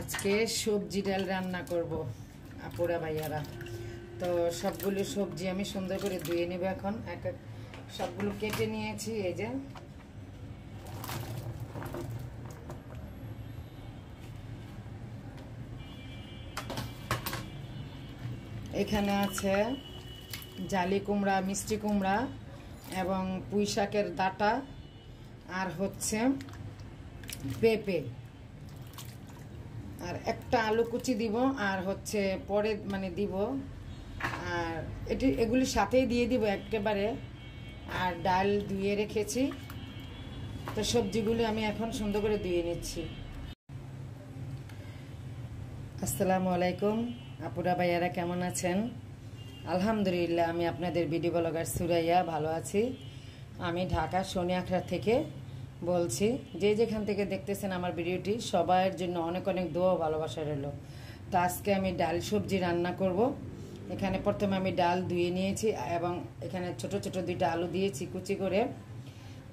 আজকে সবজি ডাল রান্না করব আপুরা ভাইয়ারা। তো সবগুলো সবজি আমি সুন্দর করে ধুয়ে নেব। এখন এক এক সবগুলো কেটে নিয়েছি। এই যে এখানে আছে জালি কুমড়া, মিষ্টি কুমড়া এবং পুঁই শাকের ডাঁটা, আর হচ্ছে পেঁপে, আর একটা আলু কুচি দিব, আর হচ্ছে পরে দিব। আর এগুলির সাথেই দিয়ে দিব একেবারে। আর ডাল ধুয়ে রেখেছি। তো সবজিগুলো আমি এখন সুন্দর করে ধুয়ে নিচ্ছি। আসসালামু আলাইকুম আপুরা ভাইয়ারা, কেমন আছেন? আলহামদুলিল্লাহ, আমি আপনাদের ভিডিও ব্লগার সুরাইয়া ভালো আছি। আমি ঢাকা সোনিয়াখড়া থেকে বলছি। যে যেখান থেকে দেখতেছেন আমার ভিডিওটি, সবার জন্য অনেক অনেক দোয়া ভালোবাসা রইল। তো আজকে আমি ডাল সবজি রান্না করব। এখানে প্রথমে আমি ডাল ধুয়ে নিয়েছি এবং এখানে ছোট ছোট দুইটা আলু দিয়েছি কুচি করে,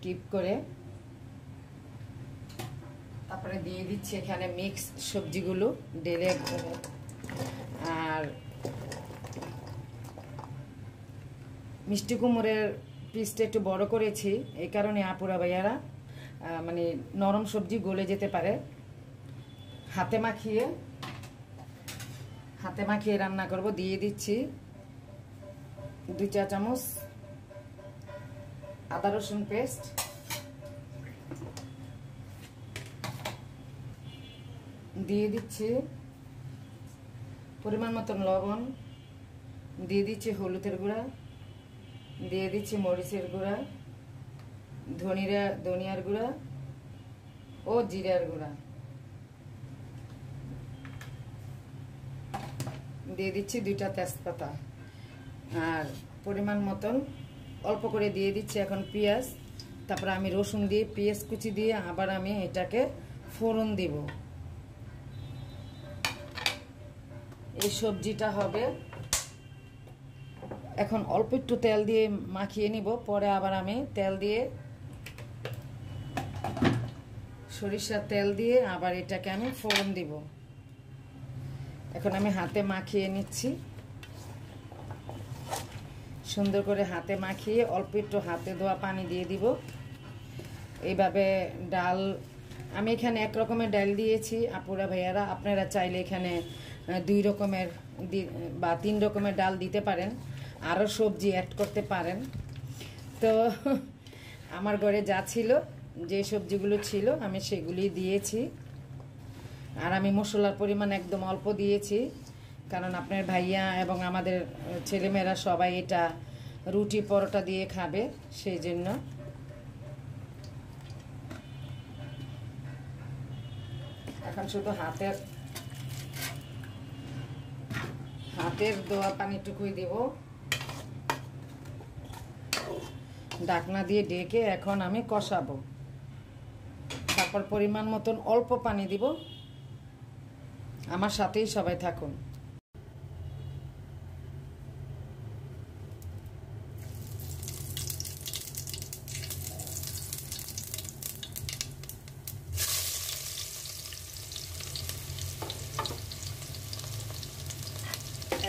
কিপ করে। তারপরে দিয়ে দিচ্ছি এখানে মিক্স সবজিগুলো ঢেলে। আর মিষ্টি কুমড়ের পিসটা একটু বড় করেছি, এই কারণে আপুরা ভাইয়ারা নরম সবজি গলে যেতে পারে। হাতে মাখিয়ে রান্না করব। দিয়ে দিচ্ছি 2 চা চামচ আদা রসুন পেস্ট, দিয়ে দিচ্ছি পরিমাণ মতন লবণ, দিয়ে দিচ্ছি হলুদের গুঁড়া, দিয়ে দিচ্ছি মরিচের গুঁড়া, ধনিয়ার গুঁড়া ও জিরার গুঁড়া, দিয়ে দিচ্ছি 2টা তেজপাতা, আর পরিমাণ মতন অল্প করে দিয়ে দিচ্ছি এখন পেঁয়াজ। তারপরে আমি রসুন দিয়ে পেঁয়াজ কুচি দিয়ে আবার আমি এটাকে ফোড়ন দিব। এই সবজিটা হবে। এখন অল্প একটু তেল দিয়ে মাখিয়ে নিব, পরে আবার আমি সরিষার তেল দিয়ে আবার এটাকে আমি ফোড়ন দিব। এখন আমি হাতে মাখিয়ে নিচ্ছি। সুন্দর করে হাতে মাখিয়ে অল্প একটু হাতে ধোয়া পানি দিয়ে দিব। এইভাবে ডাল আমি এখানে 1 রকমের ডাল দিয়েছি আপুরা ভাইয়ারা। আপনারা চাইলে এখানে 2 রকমের বা 3 রকমের ডাল দিতে পারেন, আরও সবজি অ্যাড করতে পারেন। তো আমার ঘরে যা ছিল, যে সবজিগুলো ছিল আমি সেগুলি দিয়েছি। আর আমি মশলার পরিমাণ একদম অল্প দিয়েছি, কারণ আপনার ভাইয়া এবং আমাদের ছেলেমেয়েরা সবাই এটা রুটি পরোটা দিয়ে খাবে, সেই জন্য। এখন শুধু হাতের ধোয়া পানিটুকুই দেব। ঢাকনা দিয়ে ঢেকে এখন আমি কষাবো। তারপর পরিমাণ মতন অল্প পানি দিব। আমার সাথেই সবাই থাকুন।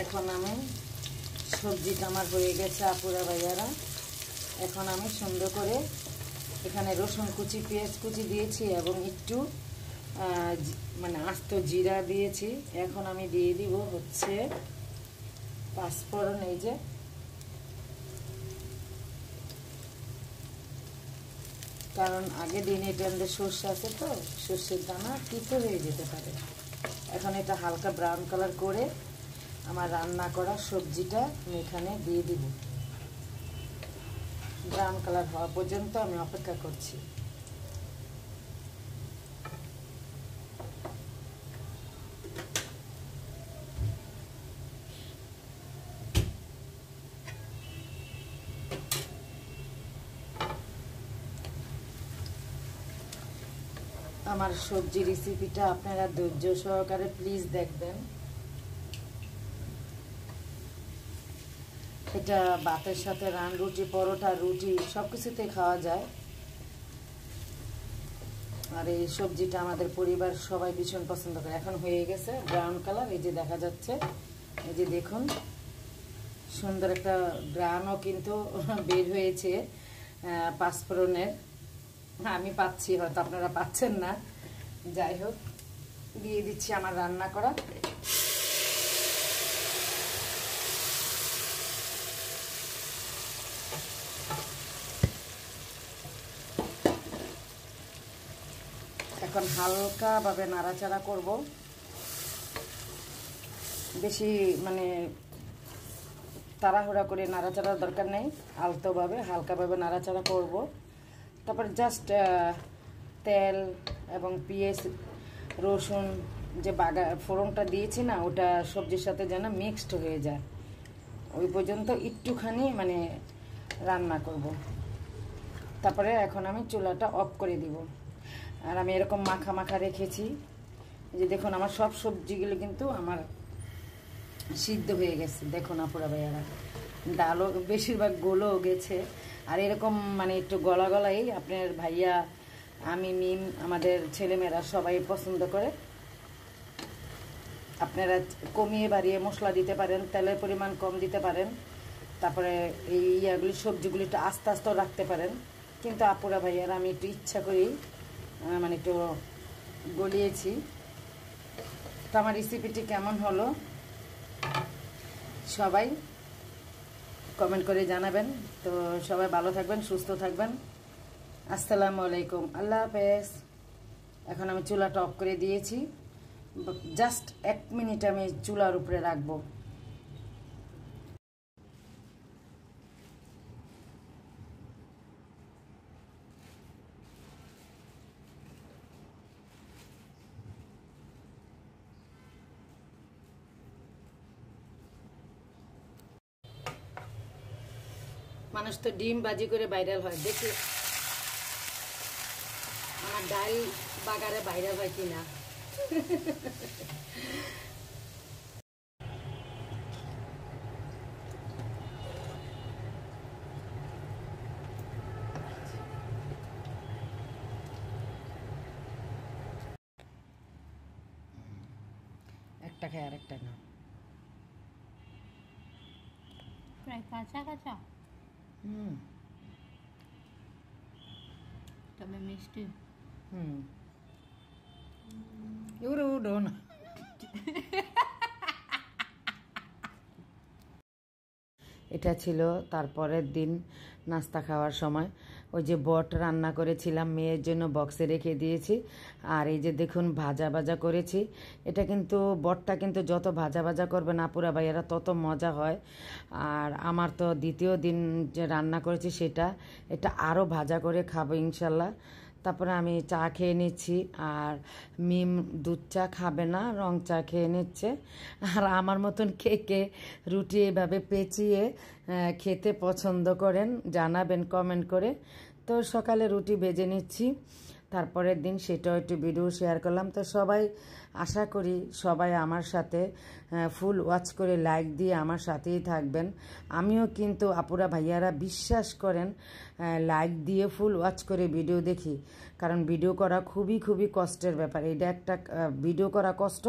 এখন আমি সবজিটা আমার হয়ে গেছে আপুরা ভাইয়ারা। এখন আমি সুন্দর করে এখানে রসুন কুচি, পেঁয়াজ কুচি দিয়েছি এবং একটু আস্ত জিরা দিয়েছি। এখন আমি দিয়ে দিব হচ্ছে পাঁচফোড়ন। এই যে কারণ আগে দিনে এটা আমাদের সর্ষে আছে, তো সর্ষের দানা তিতো হয়ে যেতে পারে। এখন এটা হালকা ব্রাউন কালার করে আমার রান্না করা সবজিটা আমি এখানে দিয়ে দিব। ব্রাউন কালার হওয়া পর্যন্ত আমি অপেক্ষা করছি। আমার সবজি রেসিপিটা আপনারা ধৈর্য সহকারে প্লিজ দেখবেন। এটা ভাতের সাথে রুটি, পরোটা, রুটি সব কিছুতে খাওয়া যায়। আর এই সবজিটা আমাদের পরিবার সবাই ভীষণ পছন্দ করে। এখন হয়ে গেছে ব্রাউন কালার, এই যে দেখা যাচ্ছে, এই যে দেখুন সুন্দর একটা গ্রানও কিন্তু বের হয়েছে পাঁচফোড়নের। আমি পাচ্ছি, হয়তো আপনারা পাচ্ছেন না। যাই হোক, দিয়ে দিচ্ছি আমার রান্না করা। এখন হালকাভাবে নাড়াচাড়া করব, বেশি মানে তাড়াহুড়া করে নাড়াচাড়ার দরকার নেই, আলতোভাবে হালকাভাবে নাড়াচাড়া করব। তারপর জাস্ট তেল এবং পেঁয়াজ রসুন যে ফোড়নটা দিয়েছি না, ওটা সবজির সাথে যেন মিক্সড হয়ে যায়, ওই পর্যন্ত একটুখানি মানে রান্না করব। তারপরে এখন আমি চুলাটা অফ করে দিব। আর আমি এরকম মাখা মাখা রেখেছি, যে দেখুন আমার সব সবজিগুলো কিন্তু আমার সিদ্ধ হয়ে গেছে। দেখুন আপুরা ভাইয়ারা, ডালও বেশিরভাগ গলেও গেছে। আর এরকম মানে একটু গলা গলাই আপনার ভাইয়া, আমি, মিম, আমাদের ছেলেমেয়েরা সবাই পছন্দ করে। আপনারা কমিয়ে বাড়িয়ে মশলা দিতে পারেন, তেলের পরিমাণ কম দিতে পারেন, তারপরে এই ইয়াগুলি সবজিগুলি একটু আস্তে আস্তেও রাখতে পারেন। কিন্তু আপুরা ভাইয়ারা আমি একটু ইচ্ছা করেই মানে একটু গলিয়েছি। তো আমার রেসিপিটি কেমন হলো সবাই কমেন্ট করে জানাবেন। তো সবাই ভালো থাকবেন, সুস্থ থাকবেন। আসসালামু আলাইকুম, আল্লাহ হাফেজ। এখন আমি চুলাটা অফ করে দিয়েছি, জাস্ট 1 মিনিট আমি চুলার উপরে রাখবো। মানুষ তো ডিম বাজি করে ভাইরাল হয়, দেখি আমার ডাল বাগারে ভাইরাল হয় কিনা। একটা খায় আর একটা না, প্রায় কাঁচা কাঁচা, তবে মিষ্টি। উড়ো না। এটা ছিল তারপরের দিন নাস্তা খাওয়ার সময়। ওই যে বট রান্না করেছিলাম, মেয়ের জন্য বক্সে রেখে দিয়েছি। আর এই যে দেখুন ভাজা ভাজা করেছি। এটা কিন্তু বটটা কিন্তু যত ভাজা ভাজা করবেন আপুরা ভাইয়ারা তত মজা হয়। আর আমার তো দ্বিতীয় দিন যে রান্না করেছি সেটা, এটা আরও ভাজা করে খাবো ইনশাল্লাহ। তারপরে আমি চা খেয়ে নিচ্ছি, আর মিম দুধ চা খাবে না, রং চা খেয়ে নিচ্ছে। আর আমার মতন কে কে রুটি এভাবে পেঁচিয়ে খেতে পছন্দ করেন জানাবেন কমেন্ট করে। তো সকালে রুটি ভেজে নিচ্ছি, তারপরের দিন সেটাও একটু ভিডিও শেয়ার করলাম। তো সবাই আশা করি সবাই আমার সাথে ফুল ওয়াচ করে লাইক দিয়ে আমার সাথেই থাকবেন। আমিও কিন্তু আপুরা ভাইয়ারা বিশ্বাস করেন লাইক দিয়ে ফুল ওয়াচ করে ভিডিও দেখি, কারণ ভিডিও করা খুবই খুবই কষ্টের ব্যাপার। এটা একটা ভিডিও করা কষ্ট,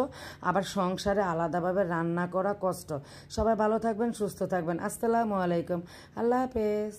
আবার সংসারে আলাদাভাবে রান্না করা কষ্ট। সবাই ভালো থাকবেন, সুস্থ থাকবেন। আসসালামু আলাইকুম, আল্লাহ হাফেজ।